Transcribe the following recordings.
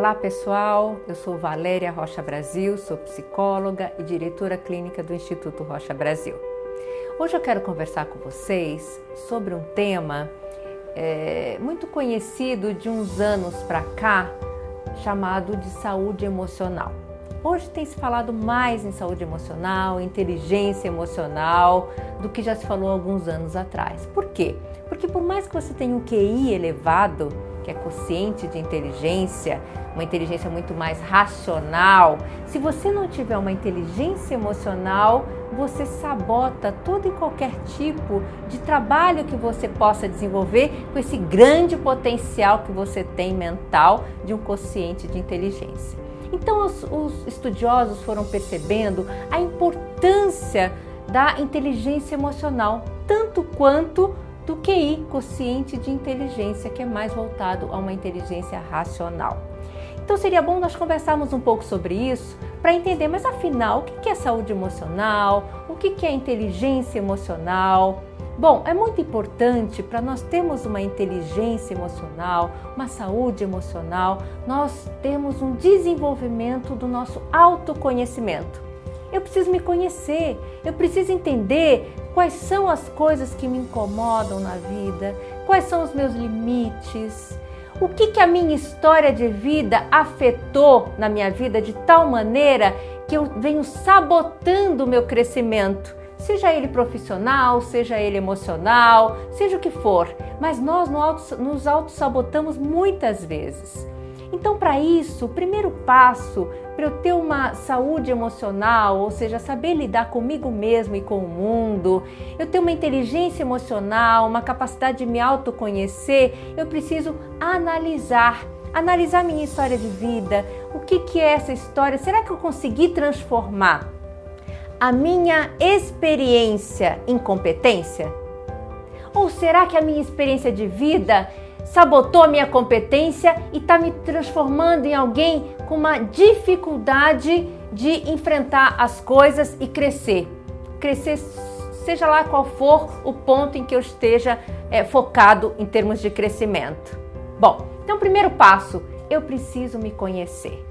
Olá pessoal, eu sou Valéria Rocha Brasil, sou psicóloga e diretora clínica do Instituto Rocha Brasil. Hoje eu quero conversar com vocês sobre um tema muito conhecido de uns anos para cá, chamado de saúde emocional. Hoje tem se falado mais em saúde emocional, inteligência emocional, do que já se falou há alguns anos atrás. Por quê? Porque por mais que você tenha um QI elevado, que é quociente de inteligência, uma inteligência muito mais racional, se você não tiver uma inteligência emocional, você sabota todo e qualquer tipo de trabalho que você possa desenvolver com esse grande potencial que você tem mental de um quociente de inteligência. Então os estudiosos foram percebendo a importância da inteligência emocional, tanto quanto do QI, quociente de inteligência, que é mais voltado a uma inteligência racional. Então seria bom nós conversarmos um pouco sobre isso para entender, mas afinal, o que é saúde emocional? O que é inteligência emocional? Bom, é muito importante para nós termos uma inteligência emocional, uma saúde emocional, nós temos um desenvolvimento do nosso autoconhecimento. Eu preciso me conhecer, eu preciso entender quais são as coisas que me incomodam na vida, quais são os meus limites, o que a minha história de vida afetou na minha vida de tal maneira que eu venho sabotando o meu crescimento, seja ele profissional, seja ele emocional, seja o que for, mas nós nos auto-sabotamos muitas vezes. Então, para isso, o primeiro passo para eu ter uma saúde emocional, ou seja, saber lidar comigo mesmo e com o mundo, eu ter uma inteligência emocional, uma capacidade de me autoconhecer, eu preciso analisar minha história de vida. O que é essa história? Será que eu consegui transformar a minha experiência em competência? Ou será que a minha experiência de vida sabotou a minha competência e está me transformando em alguém com uma dificuldade de enfrentar as coisas e crescer? Crescer, seja lá qual for o ponto em que eu esteja focado em termos de crescimento. Bom, então primeiro passo, eu preciso me conhecer.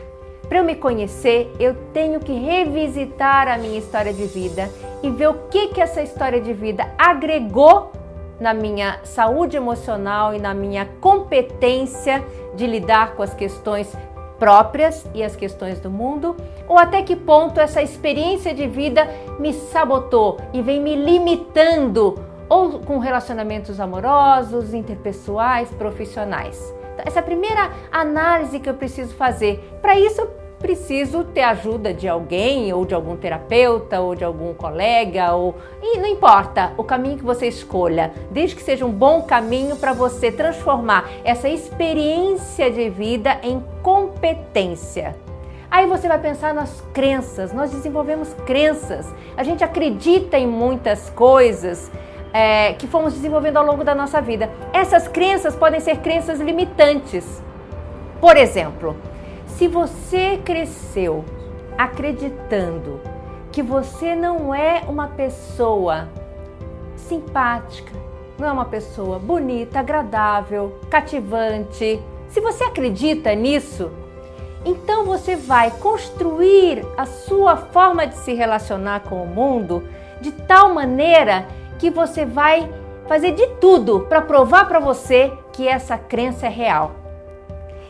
Para eu me conhecer, eu tenho que revisitar a minha história de vida e ver o que essa história de vida agregou na minha saúde emocional e na minha competência de lidar com as questões próprias e as questões do mundo, ou até que ponto essa experiência de vida me sabotou e vem me limitando, ou com relacionamentos amorosos, interpessoais, profissionais. Então, essa é a primeira análise que eu preciso fazer. Para isso, eu preciso ter a ajuda de alguém, ou de algum terapeuta, ou de algum colega, e não importa o caminho que você escolha, desde que seja um bom caminho para você transformar essa experiência de vida em competência. Aí você vai pensar nas crenças. Nós desenvolvemos crenças, a gente acredita em muitas coisas que fomos desenvolvendo ao longo da nossa vida. Essas crenças podem ser crenças limitantes. Por exemplo, se você cresceu acreditando que você não é uma pessoa simpática, não é uma pessoa bonita, agradável, cativante, se você acredita nisso, então você vai construir a sua forma de se relacionar com o mundo de tal maneira que você vai fazer de tudo para provar para você que essa crença é real.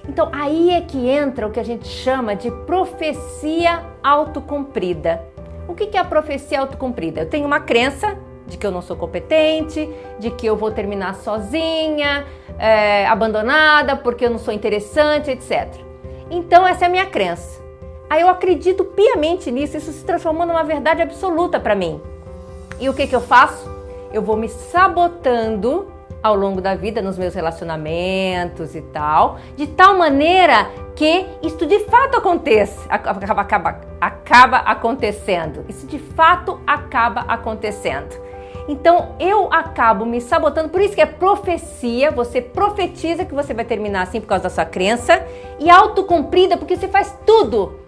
Então aí é que entra o que a gente chama de profecia autocumprida. O que é a profecia autocumprida? Eu tenho uma crença de que eu não sou competente, de que eu vou terminar sozinha, abandonada, porque eu não sou interessante, etc. Então essa é a minha crença. Aí eu acredito piamente nisso, isso se transformou numa verdade absoluta para mim. E o que eu faço? Eu vou me sabotando ao longo da vida, nos meus relacionamentos e tal, de tal maneira que isso de fato acaba acontecendo. Isso de fato acaba acontecendo. Então eu acabo me sabotando, por isso que é profecia, você profetiza que você vai terminar assim por causa da sua crença, e autocumprida porque você faz tudo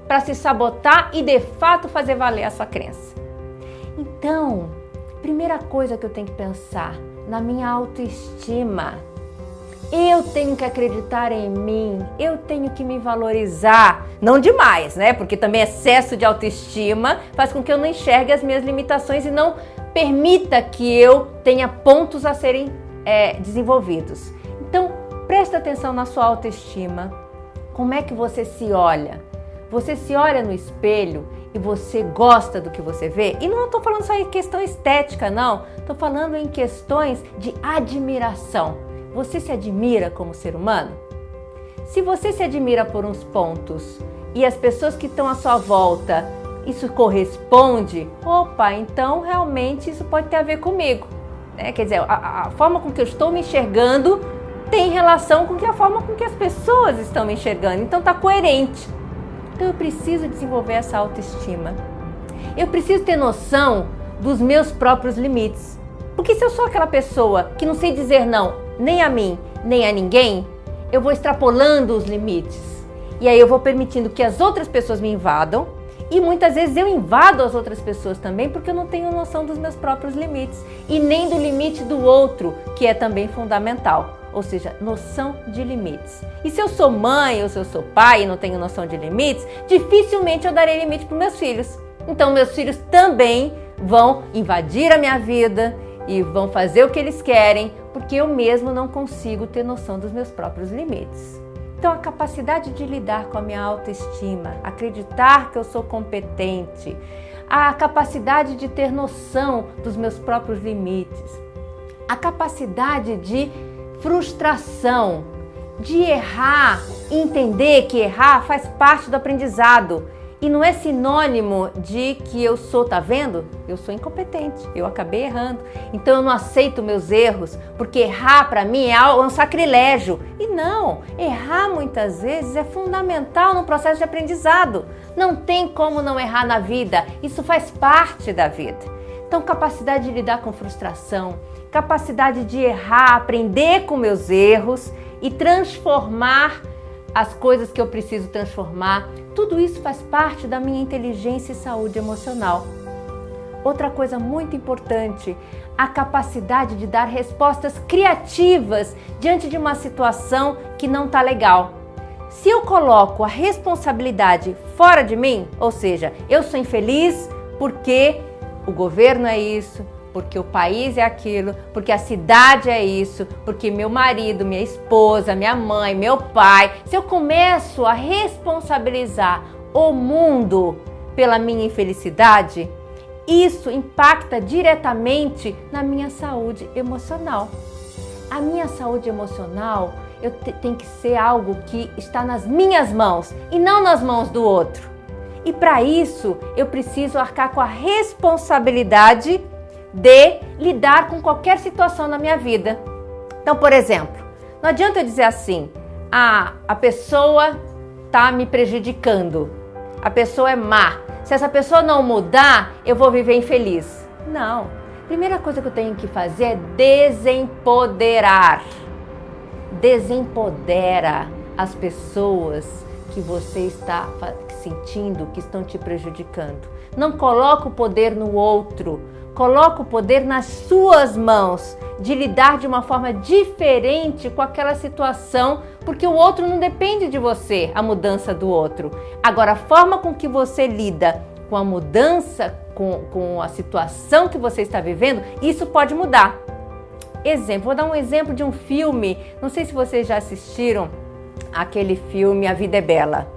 para se sabotar e de fato fazer valer a sua crença. Então, primeira coisa que eu tenho que pensar na minha autoestima. Eu tenho que acreditar em mim, eu tenho que me valorizar, não demais, né? Porque também excesso de autoestima faz com que eu não enxergue as minhas limitações e não permita que eu tenha pontos a serem desenvolvidos. Então, presta atenção na sua autoestima. Como é que você se olha? Você se olha no espelho e você gosta do que você vê? E não estou falando só em questão estética, não. Estou falando em questões de admiração. Você se admira como ser humano? Se você se admira por uns pontos e as pessoas que estão à sua volta, isso corresponde, opa, então realmente isso pode ter a ver comigo. Quer dizer, a forma com que eu estou me enxergando tem relação com a forma com que as pessoas estão me enxergando. Então está coerente. Então eu preciso desenvolver essa autoestima. Eu preciso ter noção dos meus próprios limites. Porque se eu sou aquela pessoa que não sei dizer não, nem a mim, nem a ninguém, eu vou extrapolando os limites. E aí eu vou permitindo que as outras pessoas me invadam. E muitas vezes eu invado as outras pessoas também porque eu não tenho noção dos meus próprios limites. E nem do limite do outro, que é também fundamental. Ou seja, noção de limites. E se eu sou mãe ou se eu sou pai e não tenho noção de limites, dificilmente eu darei limite para os meus filhos. Então meus filhos também vão invadir a minha vida e vão fazer o que eles querem, porque eu mesmo não consigo ter noção dos meus próprios limites. Então a capacidade de lidar com a minha autoestima, acreditar que eu sou competente, a capacidade de ter noção dos meus próprios limites, a capacidade de frustração, de errar, entender que errar faz parte do aprendizado e não é sinônimo de que eu sou, tá vendo? Eu sou incompetente, eu acabei errando, então eu não aceito meus erros, porque errar para mim é um sacrilégio. E não, errar muitas vezes é fundamental no processo de aprendizado. Não tem como não errar na vida, isso faz parte da vida. Então, capacidade de lidar com frustração, capacidade de errar, aprender com meus erros e transformar as coisas que eu preciso transformar, tudo isso faz parte da minha inteligência e saúde emocional. Outra coisa muito importante, a capacidade de dar respostas criativas diante de uma situação que não está legal. Se eu coloco a responsabilidade fora de mim, ou seja, eu sou infeliz porque o governo é isso, porque o país é aquilo, porque a cidade é isso, porque meu marido, minha esposa, minha mãe, meu pai. Se eu começo a responsabilizar o mundo pela minha infelicidade, isso impacta diretamente na minha saúde emocional. A minha saúde emocional tem que ser algo que está nas minhas mãos e não nas mãos do outro. E para isso, eu preciso arcar com a responsabilidade de lidar com qualquer situação na minha vida. Então, por exemplo, não adianta eu dizer assim, a pessoa está me prejudicando, a pessoa é má, se essa pessoa não mudar, eu vou viver infeliz. Não, a primeira coisa que eu tenho que fazer é desempoderar. Desempodera as pessoas que você está sentindo que estão te prejudicando. Não coloca o poder no outro, coloca o poder nas suas mãos, de lidar de uma forma diferente com aquela situação, porque o outro não depende de você, a mudança do outro. Agora, a forma com que você lida com a mudança, com a situação que você está vivendo, isso pode mudar. Exemplo, vou dar um exemplo de um filme, não sei se vocês já assistiram aquele filme A Vida é Bela.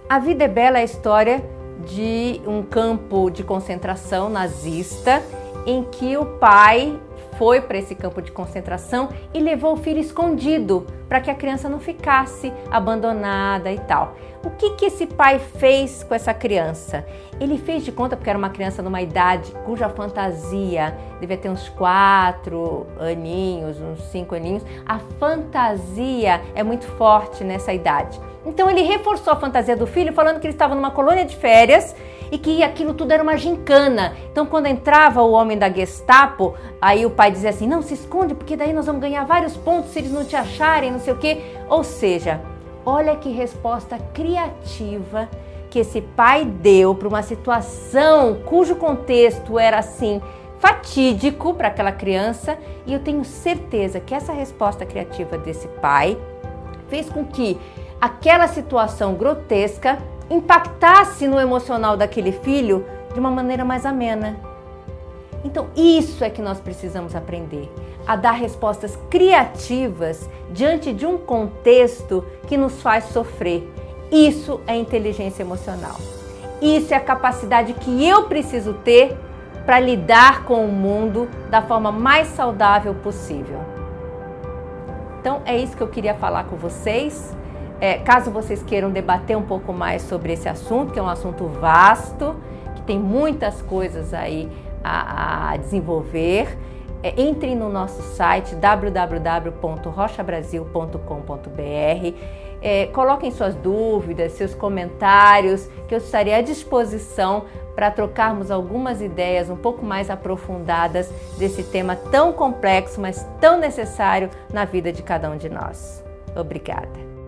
A Vida é Bela é a história de um campo de concentração nazista em que o pai foi para esse campo de concentração e levou o filho escondido para que a criança não ficasse abandonada e tal. O que esse pai fez com essa criança? Ele fez de conta, porque era uma criança numa idade cuja fantasia devia ter uns 4 aninhos, uns 5 aninhos. A fantasia é muito forte nessa idade. Então ele reforçou a fantasia do filho falando que ele estava numa colônia de férias e que aquilo tudo era uma gincana. Então quando entrava o homem da Gestapo, aí o pai dizia assim, não, se esconde porque daí nós vamos ganhar vários pontos se eles não te acharem, não sei o quê. Ou seja, olha que resposta criativa que esse pai deu para uma situação cujo contexto era assim, fatídico para aquela criança, e eu tenho certeza que essa resposta criativa desse pai fez com que aquela situação grotesca impactasse no emocional daquele filho de uma maneira mais amena. Então, isso é que nós precisamos aprender, a dar respostas criativas diante de um contexto que nos faz sofrer. Isso é inteligência emocional. Isso é a capacidade que eu preciso ter para lidar com o mundo da forma mais saudável possível. Então, é isso que eu queria falar com vocês. Caso vocês queiram debater um pouco mais sobre esse assunto, que é um assunto vasto, que tem muitas coisas aí a desenvolver, entrem no nosso site www.rochabrasil.com.br, coloquem suas dúvidas, seus comentários, que eu estarei à disposição para trocarmos algumas ideias um pouco mais aprofundadas desse tema tão complexo, mas tão necessário na vida de cada um de nós. Obrigada!